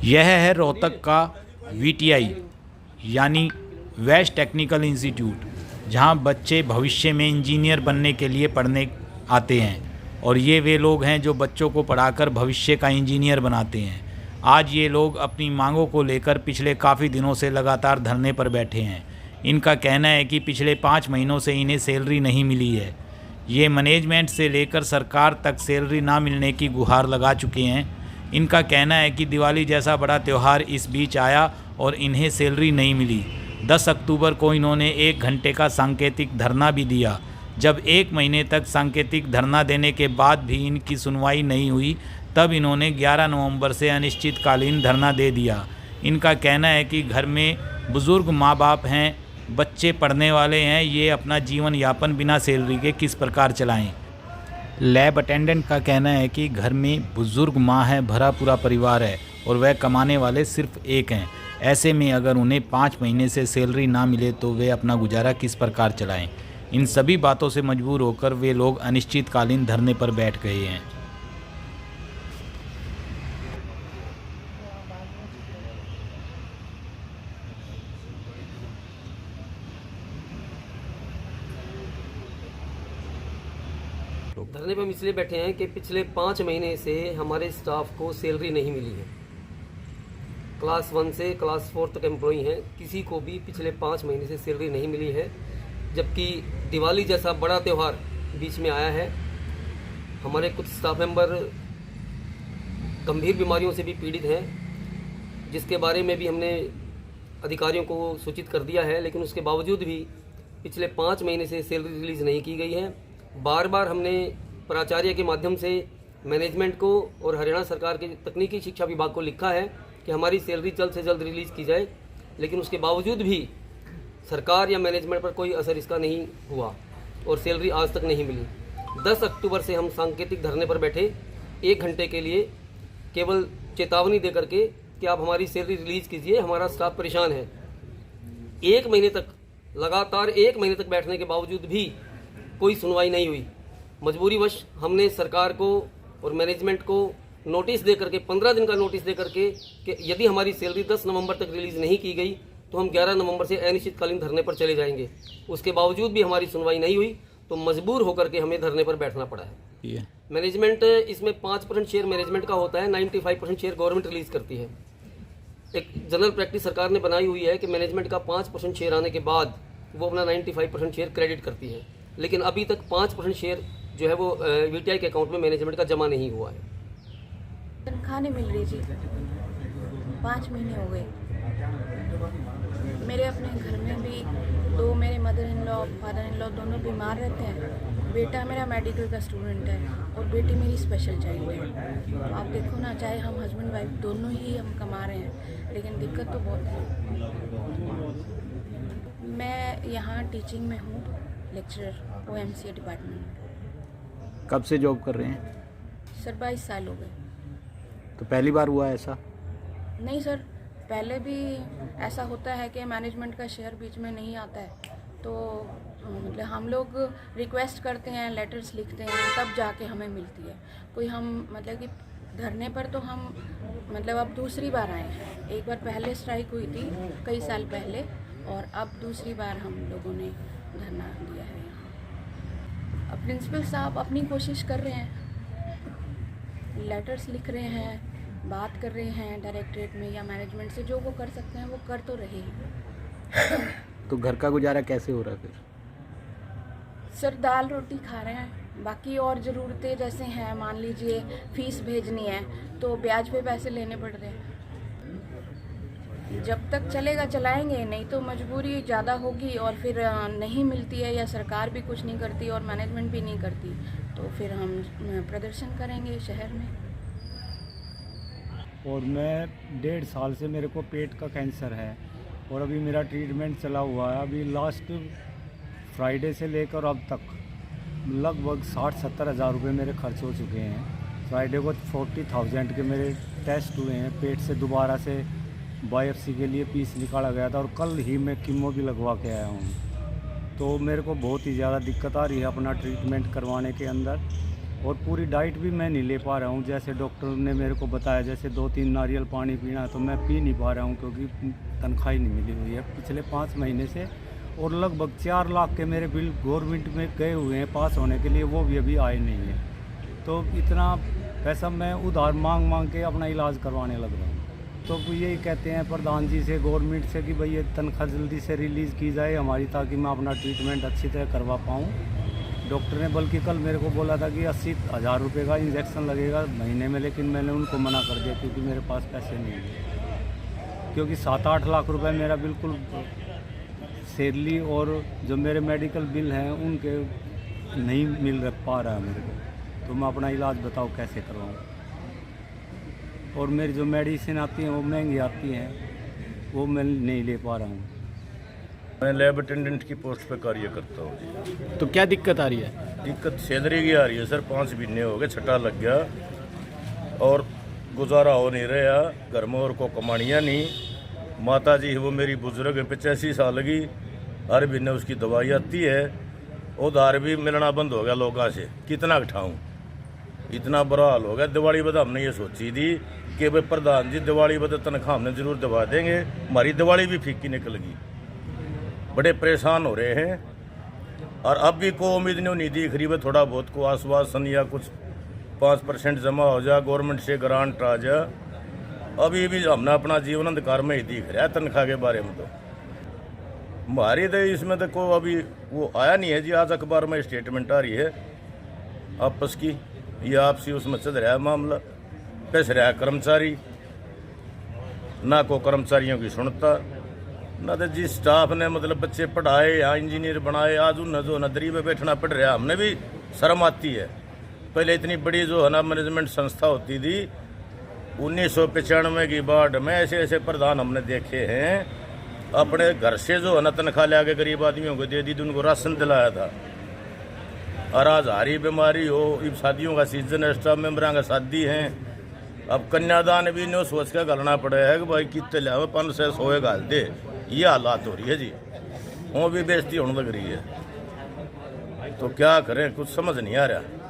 यह है रोहतक का वीटीआई यानी वेस्ट टेक्निकल इंस्टीट्यूट, जहां बच्चे भविष्य में इंजीनियर बनने के लिए पढ़ने आते हैं और ये वे लोग हैं जो बच्चों को पढ़ाकर भविष्य का इंजीनियर बनाते हैं। आज ये लोग अपनी मांगों को लेकर पिछले काफ़ी दिनों से लगातार धरने पर बैठे हैं। इनका कहना है कि पिछले 5 महीनों से इन्हें सैलरी नहीं मिली है। ये मैनेजमेंट से लेकर सरकार तक सैलरी ना मिलने की गुहार लगा चुके हैं। इनका कहना है कि दिवाली जैसा बड़ा त्यौहार इस बीच आया और इन्हें सैलरी नहीं मिली। 10 अक्टूबर को इन्होंने 1 घंटे का सांकेतिक धरना भी दिया। जब 1 महीने तक सांकेतिक धरना देने के बाद भी इनकी सुनवाई नहीं हुई, तब इन्होंने 11 नवंबर से अनिश्चितकालीन धरना दे दिया। इनका कहना है कि घर में बुज़ुर्ग माँ बाप हैं, बच्चे पढ़ने वाले हैं, ये अपना जीवन यापन बिना सैलरी के किस प्रकार चलाएं। लैब अटेंडेंट का कहना है कि घर में बुज़ुर्ग माँ है, भरा पूरा परिवार है और वह कमाने वाले सिर्फ एक हैं। ऐसे में अगर उन्हें 5 महीने से सैलरी ना मिले तो वे अपना गुजारा किस प्रकार चलाएं। इन सभी बातों से मजबूर होकर वे लोग अनिश्चितकालीन धरने पर बैठ गए हैं। धरने पर हम इसलिए बैठे हैं कि पिछले 5 महीने से हमारे स्टाफ को सैलरी नहीं मिली है। क्लास 1 से क्लास 4 तक एम्प्लॉई हैं, किसी को भी पिछले 5 महीने से सैलरी नहीं मिली है। जबकि दिवाली जैसा बड़ा त्यौहार बीच में आया है। हमारे कुछ स्टाफ मेंबर गंभीर बीमारियों से भी पीड़ित हैं, जिसके बारे में भी हमने अधिकारियों को सूचित कर दिया है, लेकिन उसके बावजूद भी पिछले 5 महीने से सैलरी रिलीज़ नहीं की गई है। बार बार हमने प्राचार्य के माध्यम से मैनेजमेंट को और हरियाणा सरकार के तकनीकी शिक्षा विभाग को लिखा है कि हमारी सैलरी जल्द से जल्द रिलीज़ की जाए, लेकिन उसके बावजूद भी सरकार या मैनेजमेंट पर कोई असर इसका नहीं हुआ और सैलरी आज तक नहीं मिली। 10 अक्टूबर से हम सांकेतिक धरने पर बैठे 1 घंटे के लिए, केवल चेतावनी दे करके कि आप हमारी सैलरी रिलीज़ कीजिए, हमारा स्टाफ परेशान है। 1 महीने तक, लगातार 1 महीने तक बैठने के बावजूद भी कोई सुनवाई नहीं हुई। मजबूरीवश हमने सरकार को और मैनेजमेंट को नोटिस दे करके, 15 दिन का नोटिस दे करके कि यदि हमारी सैलरी 10 नवंबर तक रिलीज़ नहीं की गई तो हम 11 नवंबर से अनिश्चितकालीन धरने पर चले जाएंगे। उसके बावजूद भी हमारी सुनवाई नहीं हुई तो मजबूर होकर के हमें धरने पर बैठना पड़ा है। मैनेजमेंट, इसमें 5% शेयर मैनेजमेंट का होता है, 95% शेयर गवर्नमेंट रिलीज़ करती है। एक जनरल प्रैक्टिस सरकार ने बनाई हुई है कि मैनेजमेंट का 5% शेयर आने के बाद वो अपना 95% शेयर क्रेडिट करती है, लेकिन अभी तक 5% शेयर जो है वो वीटीआई के अकाउंट में मैनेजमेंट का जमा नहीं हुआ है। तनख्वाह नहीं मिल रही जी, 5 महीने हो गए। मेरे अपने घर में भी 2 मेरे mother in law, father in law दोनों बीमार रहते हैं। बेटा मेरा मेडिकल का स्टूडेंट है और बेटी मेरी स्पेशल चाइल्ड है। आप देखो ना, चाहे हम हस्बैंड वाइफ दोनों ही हम कमा रहे हैं, लेकिन दिक्कत तो बहुत है। मैं यहाँ टीचिंग में हूँ, लेक्चरर OMCA डिपार्टमेंट। कब से जॉब कर रहे हैं? सर 22 साल हो गए। तो पहली बार हुआ ऐसा? नहीं सर, पहले भी ऐसा होता है कि मैनेजमेंट का शेयर बीच में नहीं आता है, तो मतलब हम लोग रिक्वेस्ट करते हैं, लेटर्स लिखते हैं, तब जाके हमें मिलती है कोई। हम मतलब कि धरने पर तो हम मतलब अब दूसरी बार आए हैं। एक बार पहले स्ट्राइक हुई थी कई साल पहले, और अब दूसरी बार हम लोगों ने धरना दिया है यहाँ। अब प्रिंसिपल साहब अपनी कोशिश कर रहे हैं, लेटर्स लिख रहे हैं, बात कर रहे हैं डायरेक्टरेट में या मैनेजमेंट से, जो वो कर सकते हैं वो कर तो रहे हैं। तो घर का गुजारा कैसे हो रहा है फिर? सर दाल रोटी खा रहे हैं, बाकी और ज़रूरतें जैसे हैं, मान लीजिए फीस भेजनी है तो ब्याज पे पैसे लेने पड़ रहे हैं। जब तक चलेगा चलाएंगे, नहीं तो मजबूरी ज़्यादा होगी और फिर नहीं मिलती है या सरकार भी कुछ नहीं करती और मैनेजमेंट भी नहीं करती, तो फिर हम प्रदर्शन करेंगे शहर में। और मैं 1.5 साल से मेरे को पेट का कैंसर है और अभी मेरा ट्रीटमेंट चला हुआ है। अभी लास्ट फ्राइडे से लेकर अब तक लगभग 60-70 हज़ार रुपये मेरे खर्च हो चुके हैं। फ्राइडे को 40,000 के मेरे टेस्ट हुए हैं। पेट से दोबारा से बायोप्सी के लिए पीस निकाला गया था और कल ही मैं कीमो भी लगवा के आया हूँ। तो मेरे को बहुत ही ज़्यादा दिक्कत आ रही है अपना ट्रीटमेंट करवाने के अंदर। और पूरी डाइट भी मैं नहीं ले पा रहा हूँ। जैसे डॉक्टर ने मेरे को बताया, जैसे 2-3 नारियल पानी पीना, तो मैं पी नहीं पा रहा हूँ क्योंकि तनख्वाह ही नहीं मिली हुई है पिछले 5 महीने से। और लगभग 4 लाख के मेरे बिल गवर्नमेंट में गए हुए हैं पास होने के लिए, वो भी अभी आए नहीं हैं। तो इतना पैसा मैं उधार मांग मांग के अपना इलाज करवाने लग रहा हूँ। तो वो यही कहते हैं प्रधान जी से, गवर्नमेंट से, कि भाई ये तनख्वाह जल्दी से रिलीज़ की जाए हमारी, ताकि मैं अपना ट्रीटमेंट अच्छी तरह करवा पाऊँ। डॉक्टर ने बल्कि कल मेरे को बोला था कि 80,000 रुपये का इंजेक्शन लगेगा महीने में, लेकिन मैंने उनको मना कर दिया क्योंकि मेरे पास पैसे नहीं हैं। क्योंकि 7-8 लाख रुपए मेरा बिल्कुल सैलरी और जो मेरे मेडिकल बिल हैं उनके नहीं मिल पा रहा है मेरे को। तो मैं अपना इलाज बताओ कैसे करवाऊँ। और मेरी जो मेडिसिन आती हैं वो महंगी आती हैं, वो मैं नहीं ले पा रहा हूँ। मैं लैब अटेंडेंट की पोस्ट पे कार्य करता हूँ जी। तो क्या दिक्कत आ रही है? दिक्कत सैलरी की आ रही है सर, 5 महीने हो गए, छठा लग गया और गुजारा हो नहीं रहा। घर में और को कमानियाँ नहीं। माता जी वो मेरी बुजुर्ग है, 85 साल की, हर महीने उसकी दवाई आती है। उधार भी मिलना बंद हो गया लोगों से, कितना उठाऊँ, इतना बुरा हाल हो गया। दिवाली बद हमने ये सोची थी कि भाई प्रधान जी दिवाली बद तनख्वाह हमने जरूर दबा देंगे, हमारी दिवाली भी फीकी निकल गई। बड़े परेशान हो रहे हैं और अब भी कोई उम्मीद नहीं दिख रही है थोड़ा बहुत को आश्वासन या कुछ 5% जमा हो जाए, गवर्नमेंट से ग्रांट आ जाए। अभी भी हमने अपना जीवन अंधकार में ही दिख रहा है तनख्वाह के बारे में। तो हमारी तो इसमें तो कोई अभी वो आया नहीं है जी। आज अखबार में स्टेटमेंट आ रही है आपस की, ये आपसी उसमें चल रहा है मामला। पेश रहा है कर्मचारी, ना को कर्मचारियों की सुनता, ना तो जिस स्टाफ ने मतलब बच्चे पढ़ाए या इंजीनियर बनाए, आज उन्हें जो नदरी में बैठना पड़ रहा है। हमने भी शर्म आती है। पहले इतनी बड़ी जो है ना मैनेजमेंट संस्था होती थी, 1995 की बाढ़ में ऐसे ऐसे प्रधान हमने देखे हैं, अपने घर से जो है ना तनख्वाह ले आके गरीब आदमियों को दे दी थी, उनको राशन दिलाया था। और आज हारी बीमारी हो, अब शादियों का सीजन है, स्टाफ मेम्बर का शादी है, अब कन्यादान भी नहीं सोच कर घालना पड़े है कि भाई कितने लिया 500 घाल दे। ये हालात हो रही है जी। वो भी बेइज्जती होने लग रही है। तो क्या करें, कुछ समझ नहीं आ रहा।